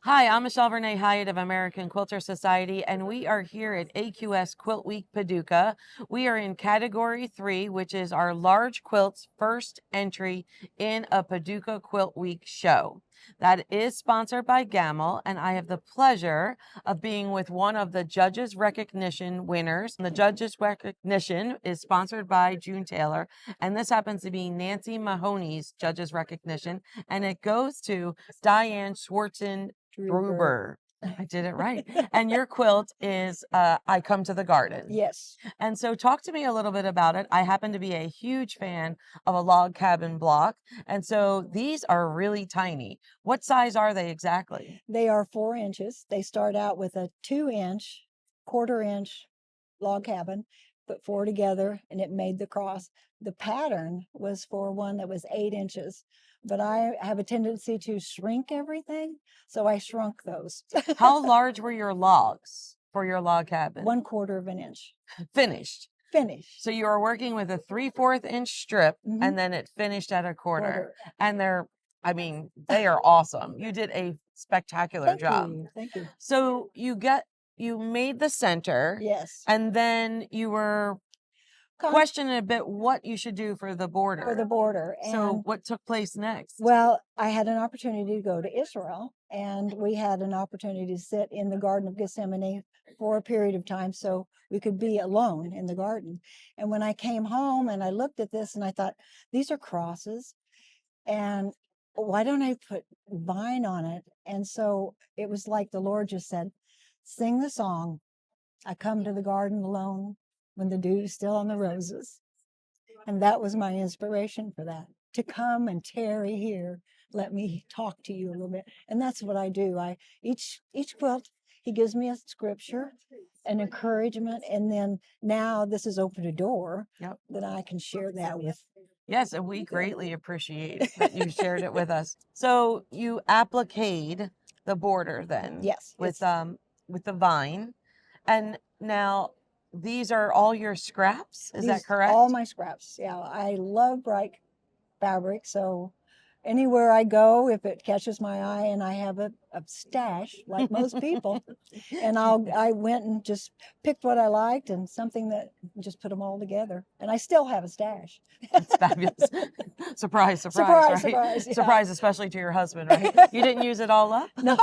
Hi, I'm Michelle Renee Hyatt of American Quilter Society, and we are here at AQS QuiltWeek Paducah. We are in Category 3, which is our large quilts first entry in a Paducah Quilt Week show. That is sponsored by Gamel, and I have the pleasure of being with one of the Judges Recognition winners. The Judges Recognition is sponsored by June Taylor, and this happens to be Nancy Mahoney's Judges Recognition, and it goes to Diane Swartzendruber. I did it right. And your quilt is I Come to the Garden. Yes. And so talk to me a little bit about it. I happen to be a huge fan of a log cabin block. And so these are really tiny. What size are they exactly? They are 4 inches. They start out with a 2-inch, quarter-inch log cabin, put 4 together, and it made the cross. The pattern was for one that was 8 inches, but I have a tendency to shrink everything, so I shrunk those. How large were your logs for your log cabin? 1/4 of an inch. Finished. Finished. So you were working with a 3/4 inch strip, and then it finished at a quarter. And they are awesome. You did a spectacular job. Thank you. So you made the center. Yes. And then you were questioning a bit what you should do for the border. For the border. So what took place next? Well, I had an opportunity to go to Israel, and we had an opportunity to sit in the Garden of Gethsemane for a period of time so we could be alone in the garden. And when I came home and I looked at this and I thought, these are crosses, and why don't I put vine on it? And so it was like the Lord just said, sing the song, I come to the garden alone when the dew's still on the roses. And that was my inspiration for that, to come and tarry here. Let me talk to you a little bit. And that's what I do. Each quilt, he gives me a scripture, an encouragement, and then now this has opened a door that I can share that with. Yes, and we greatly appreciate that you shared it with us. So you appliqued the border then. Yes. With the vine. And now these are all your scraps, is that correct? All my scraps. Yeah, I love bright fabric, so anywhere I go, if it catches my eye, and I have a stash like most people, and I went and just picked what I liked and something that just put them all together, and I still have a stash. That's fabulous. Surprise, Surprise, right? surprise, yeah. Surprise, especially to your husband, right? You didn't use it all up? No.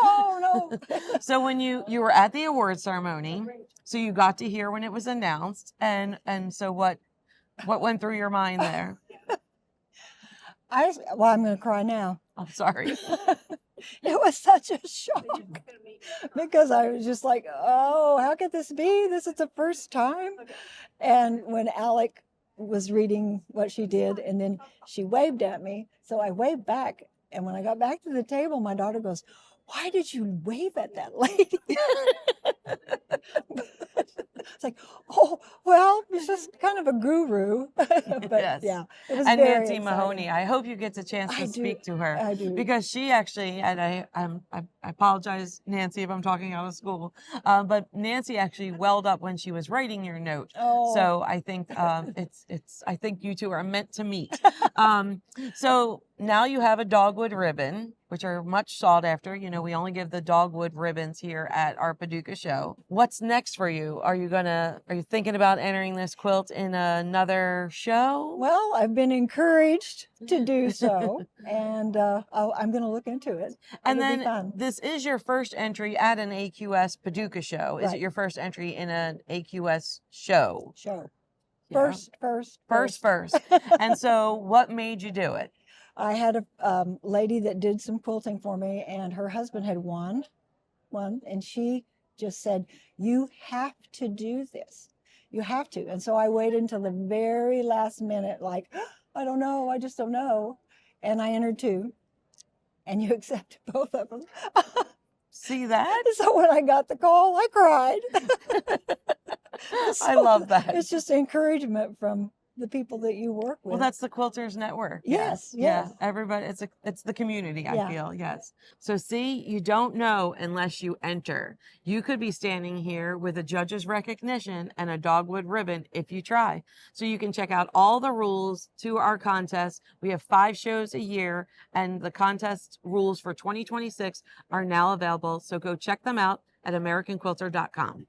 So when you were at the award ceremony, so you got to hear when it was announced, and so what went through your mind there? I'm going to cry now. I'm sorry. It was such a shock because I was just like, oh, how could this be? This is the first time. And when Alec was reading what she did, and then she waved at me, so I waved back. And when I got back to the table, my daughter goes, why did you wave at that lady? It's like, oh, well, she's just kind of a guru. But yes. Yeah, it was and very Nancy exciting. Mahoney, I hope you get the chance to speak to her. I do. Because she actually, and I apologize, Nancy, if I'm talking out of school, but Nancy actually welled up when she was writing your note. Oh. So I think I think you two are meant to meet. So now you have a dogwood ribbon, which are much sought after. You know, we only give the dogwood ribbons here at our Paducah show. What's next for you? Are you thinking about entering this quilt in another show? Well, I've been encouraged to do so, and I'm going to look into it. And It'll then be fun. This is your first entry at an AQS Paducah show. Is it your first entry in an AQS show? Yeah. First. And so what made you do it? I had a lady that did some quilting for me, and her husband had won, and she just said, you have to do this. You have to. And so I waited until the very last minute, like, I don't know, I just don't know. And I entered 2, and you accepted both of them. See that? So when I got the call, I cried. I love that. It's just encouragement from the people that you work with. Well, that's the Quilters Network. Yeah. Yes, Yeah. yes. Everybody, it's the community, I Yeah. feel. Yes. So see, you don't know unless you enter. You could be standing here with a judge's recognition and a dogwood ribbon if you try. So you can check out all the rules to our contest. We have 5 shows a year, and the contest rules for 2026 are now available. So go check them out at AmericanQuilter.com.